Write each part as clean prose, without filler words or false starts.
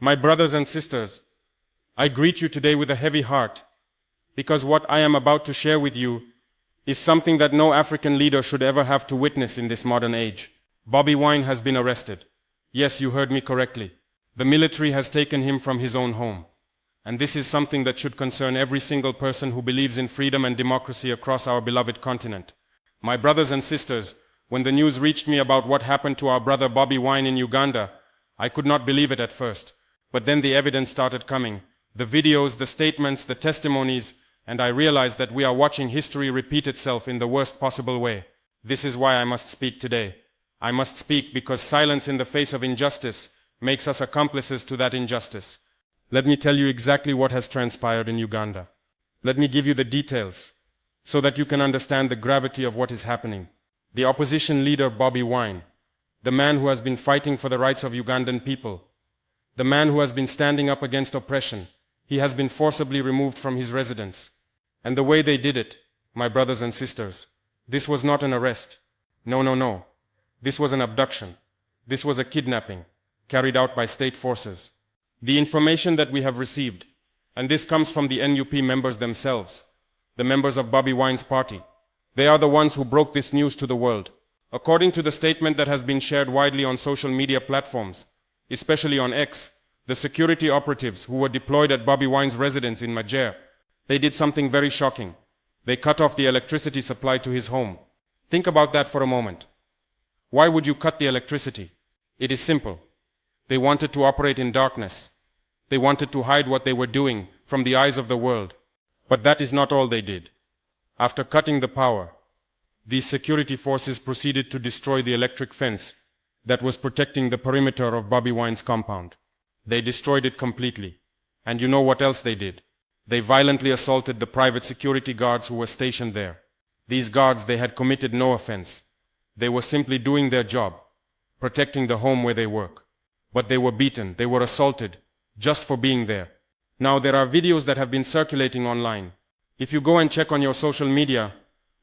My brothers and sisters, I greet you today with a heavy heart, because what I am about to share with you is something that no African leader should ever have to witness in this modern age. Bobi Wine has been arrested. Yes, you heard me correctly. The military has taken him from his own home. And this is something that should concern every single person who believes in freedom and democracy across our beloved continent. My brothers and sisters, when the news reached me about what happened to our brother Bobi Wine in Uganda, I could not believe it at first. But then the evidence started coming. The videos, the statements, the testimonies, and I realized that we are watching history repeat itself in the worst possible way. This is why I must speak today. I must speak because silence in the face of injustice makes us accomplices to that injustice. Let me tell you exactly what has transpired in Uganda. Let me give you the details, so that you can understand the gravity of what is happening. The opposition leader Bobi Wine, the man who has been fighting for the rights of Ugandan people, the man who has been standing up against oppression, he has been forcibly removed from his residence. And the way they did it, my brothers and sisters, this was not an arrest. No. This was an abduction. This was a kidnapping, carried out by state forces. The information that we have received, and this comes from the NUP members themselves, the members of Bobi Wine's party, they are the ones who broke this news to the world. According to the statement that has been shared widely on social media platforms, especially on X, the security operatives who were deployed at Bobi Wine's residence in Majer, they did something very shocking. They cut off the electricity supply to his home. Think about that for a moment. Why would you cut the electricity? It is simple. They wanted to operate in darkness. They wanted to hide what they were doing from the eyes of the world. But that is not all they did. After cutting the power, these security forces proceeded to destroy the electric fence that was protecting the perimeter of Bobi Wine's compound. They destroyed it completely. And you know what else they did? They violently assaulted the private security guards who were stationed there. These guards, they had committed no offense. They were simply doing their job, protecting the home where they work. But they were beaten, they were assaulted, just for being there. Now there are videos that have been circulating online. If you go and check on your social media,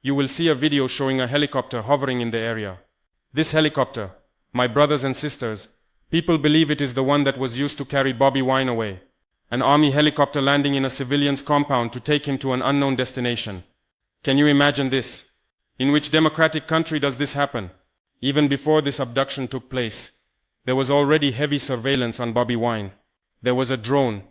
you will see a video showing a helicopter hovering in the area. This helicopter, my brothers and sisters, people believe it is the one that was used to carry Bobi Wine away. An army helicopter landing in a civilian's compound to take him to an unknown destination. Can you imagine this? In which democratic country does this happen? Even before this abduction took place, there was already heavy surveillance on Bobi Wine. There was a drone,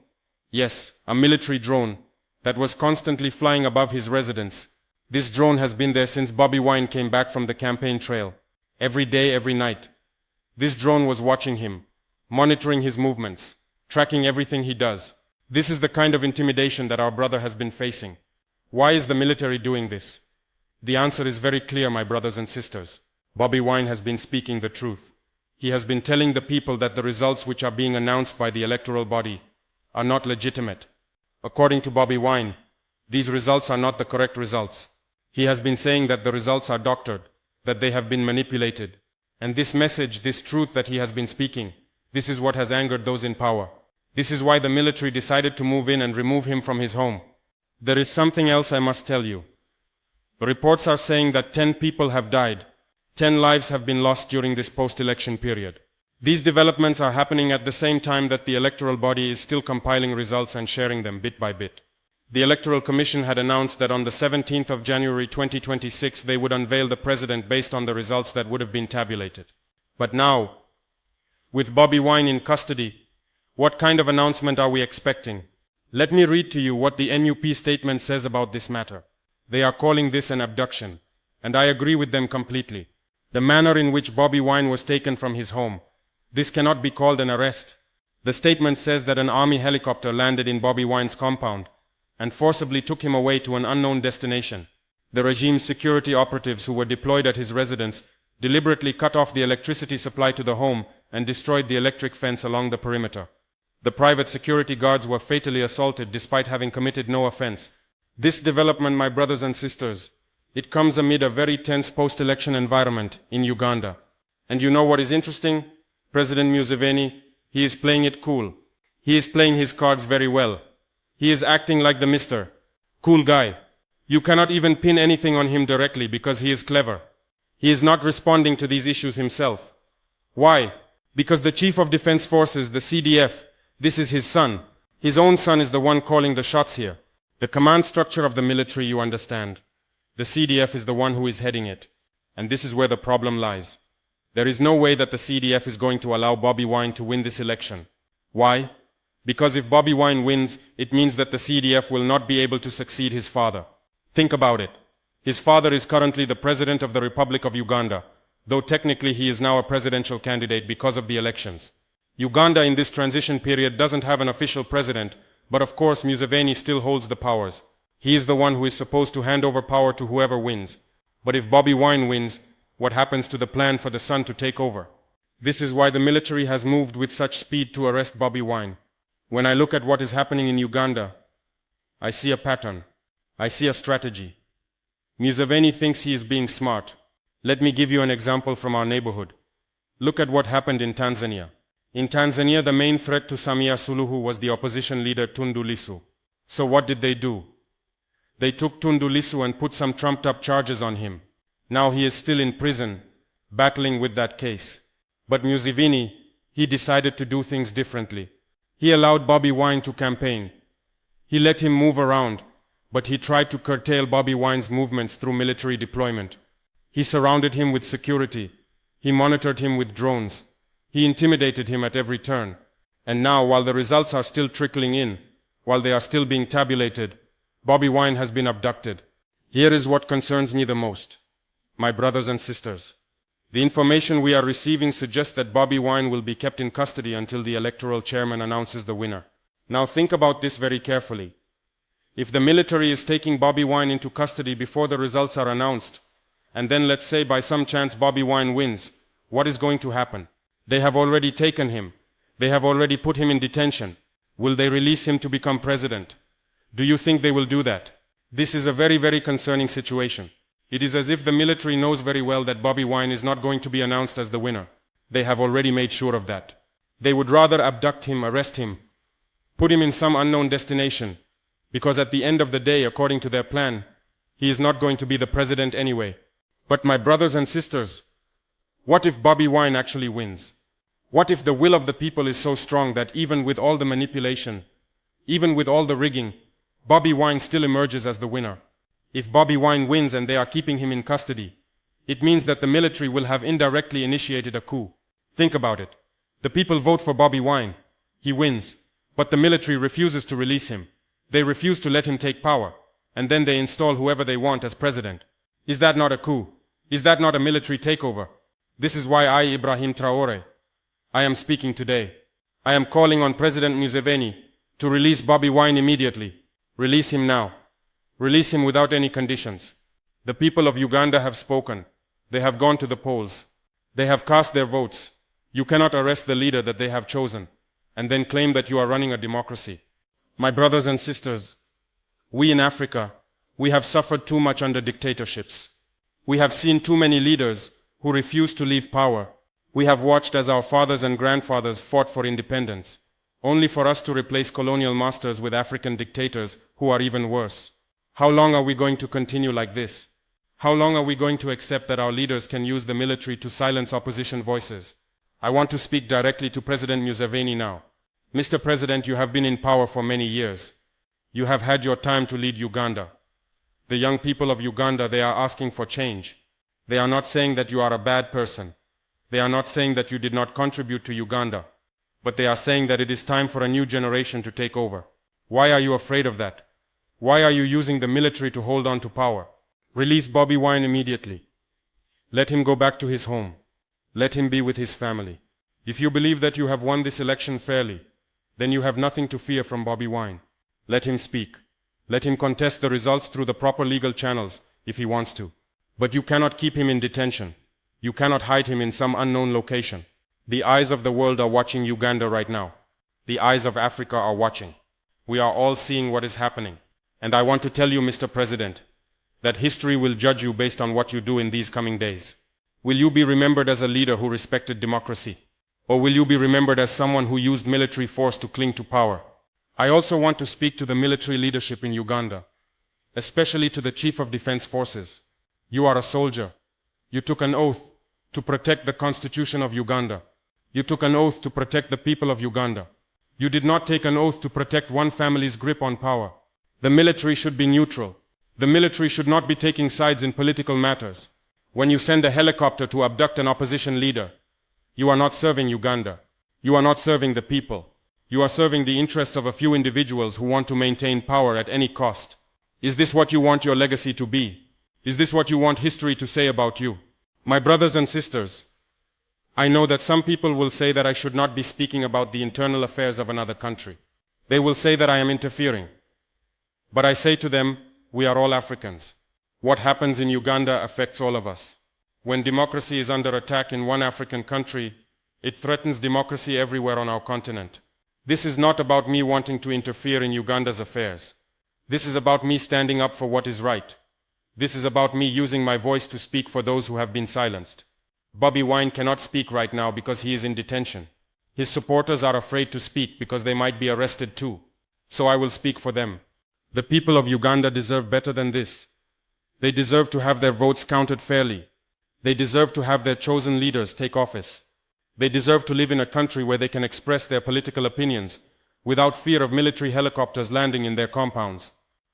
yes, a military drone, that was constantly flying above his residence. This drone has been there since Bobi Wine came back from the campaign trail. Every day, every night. This drone was watching him, monitoring his movements, tracking everything he does. This is the kind of intimidation that our brother has been facing. Why is the military doing this? The answer is very clear, my brothers and sisters. Bobi Wine has been speaking the truth. He has been telling the people that the results which are being announced by the electoral body are not legitimate. According to Bobi Wine, these results are not the correct results. He has been saying that the results are doctored, that they have been manipulated. And this message, this truth that he has been speaking, this is what has angered those in power. This is why the military decided to move in and remove him from his home. There is something else I must tell you. The reports are saying that 10 people have died. 10 lives have been lost during this post-election period. These developments are happening at the same time that the electoral body is still compiling results and sharing them bit by bit. The Electoral Commission had announced that on the 17th of January 2026 they would unveil the president based on the results that would have been tabulated. But now, with Bobi Wine in custody, what kind of announcement are we expecting? Let me read to you what the NUP statement says about this matter. They are calling this an abduction, and I agree with them completely. The manner in which Bobi Wine was taken from his home, this cannot be called an arrest. The statement says that an army helicopter landed in Bobi Wine's compound and forcibly took him away to an unknown destination. The regime's security operatives who were deployed at his residence deliberately cut off the electricity supply to the home and destroyed the electric fence along the perimeter. The private security guards were fatally assaulted despite having committed no offense. This development, my brothers and sisters, it comes amid a very tense post-election environment in Uganda. And you know what is interesting? President Museveni, he is playing it cool. He is playing his cards very well. He is acting like the Mr. Cool guy. You cannot even pin anything on him directly because he is clever. He is not responding to these issues himself. Why? Because the Chief of Defense Forces, the CDF, This is his son. His own son is the one calling the shots here. The command structure of the military, you understand. The CDF is the one who is heading it. And this is where the problem lies. There is no way that the CDF is going to allow Bobi Wine to win this election. Why? Because if Bobi Wine wins, it means that the CDF will not be able to succeed his father. Think about it. His father is currently the President of the Republic of Uganda, though technically he is now a presidential candidate because of the elections. Uganda in this transition period doesn't have an official president, but of course Museveni still holds the powers. He is the one who is supposed to hand over power to whoever wins. But if Bobi Wine wins, what happens to the plan for the son to take over? This is why the military has moved with such speed to arrest Bobi Wine. When I look at what is happening in Uganda, I see a pattern. I see a strategy. Museveni thinks he is being smart. Let me give you an example from our neighborhood. Look at what happened in Tanzania. In Tanzania, the main threat to Samia Suluhu was the opposition leader Tundu Lissu. So what did they do? They took Tundu Lissu and put some trumped-up charges on him. Now he is still in prison, battling with that case. But Museveni, he decided to do things differently. He allowed Bobi Wine to campaign. He let him move around, but he tried to curtail Bobi Wine's movements through military deployment. He surrounded him with security. He monitored him with drones. He intimidated him at every turn. And now, while the results are still trickling in, while they are still being tabulated, Bobi Wine has been abducted. Here is what concerns me the most. My brothers and sisters, the information we are receiving suggests that Bobi Wine will be kept in custody until the electoral chairman announces the winner. Now think about this very carefully. If the military is taking Bobi Wine into custody before the results are announced, and then let's say by some chance Bobi Wine wins, what is going to happen? They have already taken him. They have already put him in detention. Will they release him to become president? Do you think they will do that? This is a very, very concerning situation. It is as if the military knows very well that Bobi Wine is not going to be announced as the winner. They have already made sure of that. They would rather abduct him, arrest him, put him in some unknown destination, because at the end of the day, according to their plan, he is not going to be the president anyway. But my brothers and sisters, what if Bobi Wine actually wins? What if the will of the people is so strong that even with all the manipulation, even with all the rigging, Bobi Wine still emerges as the winner? If Bobi Wine wins and they are keeping him in custody, it means that the military will have indirectly initiated a coup. Think about it. The people vote for Bobi Wine. He wins. But the military refuses to release him. They refuse to let him take power. And then they install whoever they want as president. Is that not a coup? Is that not a military takeover? This is why I, Ibrahim Traore, I am speaking today. I am calling on President Museveni to release Bobi Wine immediately. Release him now. Release him without any conditions. The people of Uganda have spoken. They have gone to the polls. They have cast their votes. You cannot arrest the leader that they have chosen and then claim that you are running a democracy. My brothers and sisters, we in Africa, we have suffered too much under dictatorships. We have seen too many leaders who refuse to leave power. We have watched as our fathers and grandfathers fought for independence, only for us to replace colonial masters with African dictators who are even worse. How long are we going to continue like this? How long are we going to accept that our leaders can use the military to silence opposition voices? I want to speak directly to President Museveni now. Mr. President, you have been in power for many years. You have had your time to lead Uganda. The young people of Uganda, they are asking for change. They are not saying that you are a bad person. They are not saying that you did not contribute to Uganda. But they are saying that it is time for a new generation to take over. Why are you afraid of that? Why are you using the military to hold on to power? Release Bobi Wine immediately. Let him go back to his home. Let him be with his family. If you believe that you have won this election fairly, then you have nothing to fear from Bobi Wine. Let him speak. Let him contest the results through the proper legal channels if he wants to. But you cannot keep him in detention. You cannot hide him in some unknown location. The eyes of the world are watching Uganda right now. The eyes of Africa are watching. We are all seeing what is happening. And I want to tell you, Mr. President, that history will judge you based on what you do in these coming days. Will you be remembered as a leader who respected democracy? Or will you be remembered as someone who used military force to cling to power? I also want to speak to the military leadership in Uganda, especially to the Chief of Defense Forces. You are a soldier. You took an oath to protect the Constitution of Uganda. You took an oath to protect the people of Uganda. You did not take an oath to protect one family's grip on power. The military should be neutral. The military should not be taking sides in political matters. When you send a helicopter to abduct an opposition leader, you are not serving Uganda. You are not serving the people. You are serving the interests of a few individuals who want to maintain power at any cost. Is this what you want your legacy to be? Is this what you want history to say about you? My brothers and sisters, I know that some people will say that I should not be speaking about the internal affairs of another country. They will say that I am interfering. But I say to them, we are all Africans. What happens in Uganda affects all of us. When democracy is under attack in one African country, it threatens democracy everywhere on our continent. This is not about me wanting to interfere in Uganda's affairs. This is about me standing up for what is right. This is about me using my voice to speak for those who have been silenced. Bobi Wine cannot speak right now because he is in detention. His supporters are afraid to speak because they might be arrested too. So I will speak for them. The people of Uganda deserve better than this. They deserve to have their votes counted fairly. They deserve to have their chosen leaders take office. They deserve to live in a country where they can express their political opinions without fear of military helicopters landing in their compounds.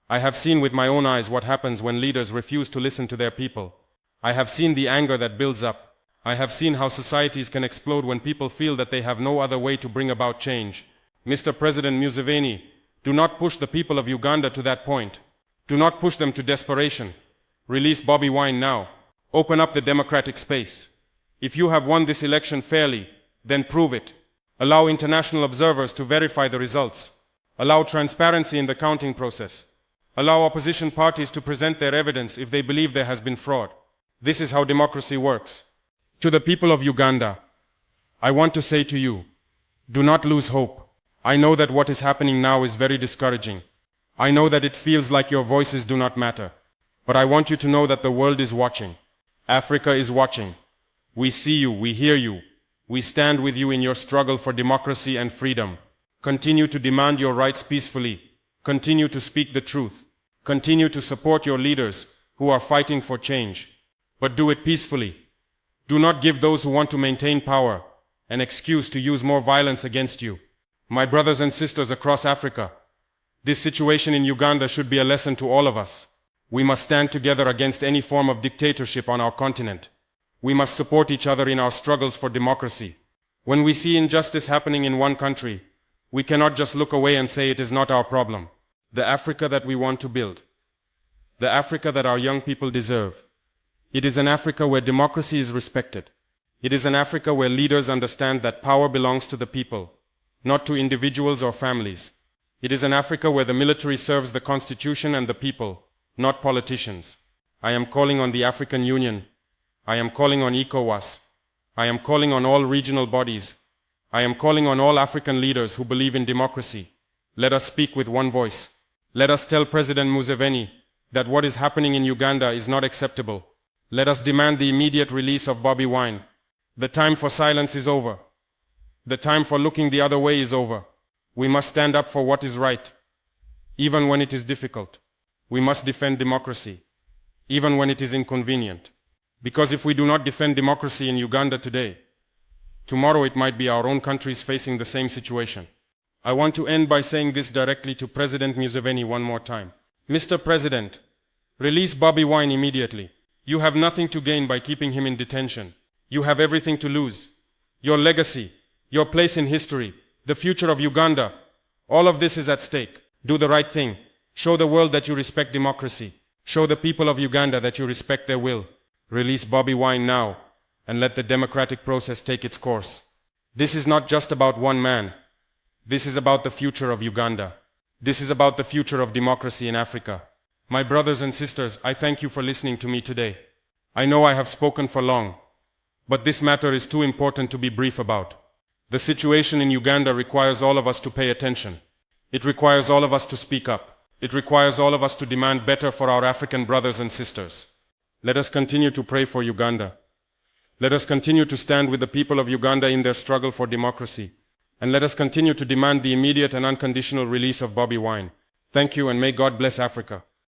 I have seen with my own eyes what happens when leaders refuse to listen to their people. I have seen the anger that builds up. I have seen how societies can explode when people feel that they have no other way to bring about change. Mr. President Museveni, do not push the people of Uganda to that point. Do not push them to desperation. Release Bobi Wine now. Open up the democratic space. If you have won this election fairly, then prove it. Allow international observers to verify the results. Allow transparency in the counting process. Allow opposition parties to present their evidence if they believe there has been fraud. This is how democracy works. To the people of Uganda, I want to say to you, do not lose hope. I know that what is happening now is very discouraging. I know that it feels like your voices do not matter. But I want you to know that the world is watching. Africa is watching. We see you, we hear you. We stand with you in your struggle for democracy and freedom. Continue to demand your rights peacefully. Continue to speak the truth. Continue to support your leaders who are fighting for change. But do it peacefully. Do not give those who want to maintain power an excuse to use more violence against you. My brothers and sisters across Africa, this situation in Uganda should be a lesson to all of us. We must stand together against any form of dictatorship on our continent. We must support each other in our struggles for democracy. When we see injustice happening in one country, we cannot just look away and say it is not our problem. The Africa that we want to build, the Africa that our young people deserve, it is an Africa where democracy is respected. It is an Africa where leaders understand that power belongs to the people, not to individuals or families. It is an Africa where the military serves the constitution and the people, not politicians. I am calling on the African Union. I am calling on ECOWAS. I am calling on all regional bodies. I am calling on all African leaders who believe in democracy. Let us speak with one voice. Let us tell President Museveni that what is happening in Uganda is not acceptable. Let us demand the immediate release of Bobi Wine. The time for silence is over. The time for looking the other way is over. We must stand up for what is right, even when it is difficult. We must defend democracy, even when it is inconvenient. Because if we do not defend democracy in Uganda today, tomorrow it might be our own countries facing the same situation. I want to end by saying this directly to President Museveni one more time. Mr. President, release Bobi Wine immediately. You have nothing to gain by keeping him in detention. You have everything to lose. Your legacy, your place in history, the future of Uganda, all of this is at stake. Do the right thing. Show the world that you respect democracy. Show the people of Uganda that you respect their will. Release Bobi Wine now and let the democratic process take its course. This is not just about one man. This is about the future of Uganda. This is about the future of democracy in Africa. My brothers and sisters, I thank you for listening to me today. I know I have spoken for long, but this matter is too important to be brief about. The situation in Uganda requires all of us to pay attention. It requires all of us to speak up. It requires all of us to demand better for our African brothers and sisters. Let us continue to pray for Uganda. Let us continue to stand with the people of Uganda in their struggle for democracy. And let us continue to demand the immediate and unconditional release of Bobi Wine. Thank you, and may God bless Africa.